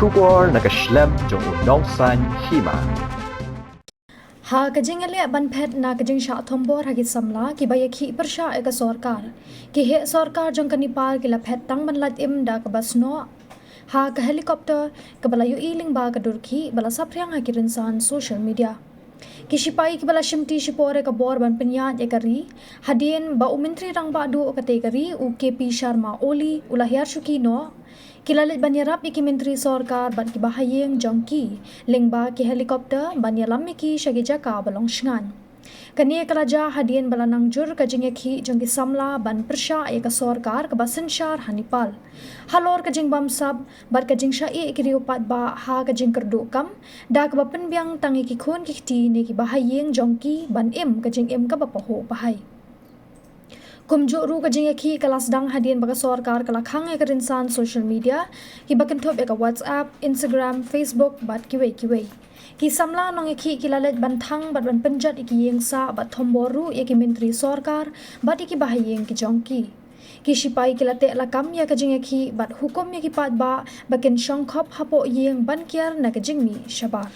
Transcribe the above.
Sugar nakaslem jong unong san Hima. Ha kajing ale ban Phet na kajing sha thombor hagi samla ki Ïakhih persha eka Sorkar ki he Sorkar jong ka Nepal ki la Phet tang ban lat im da ka Snoh ha ka helicopter ka bala yu iling ba ka durki bala sapriang ha ki rinsan social media ki sipai ki bala shimti shipore ka bor ban penyat ekari hadien ba Myntri rang ba du ka tegari u KP Sharma oli ulahiar shukino kilalit banyarap iki Myntri Sorkar ban ki bahayeng jongki lingba ki helikopter banyalam iki shagijaka balong shngan kania kalaja hadien balanang jur ka Ïakhih jongki samla ban persha eka Sorkar ka basenshar Nepal halor ka jing bamsab bat ka jing shai ki Paidbah ha ka jing kerdu kam da ka penbiang tangi ki khun ki ti ne ki bahayeng jongki ban im ka jing im ka bapaho bahai kumjo ru ka Ïakhih kelas dang hadien baga Sorkar kala khang e rinsan social media ki bakentop eka WhatsApp Instagram Facebook bat kiwe ki samla nong Ïakhih kilalet bantang bat ban penjat iki yengsa bat thomboru iki Myntri Sorkar bat iki bahayeng ki jongki ki sipai kilate lakam ya ka Ïakhih bat hukum ya ki Paidbah baken shongkhop hapo yeng ban kiar na ka jingmi shabar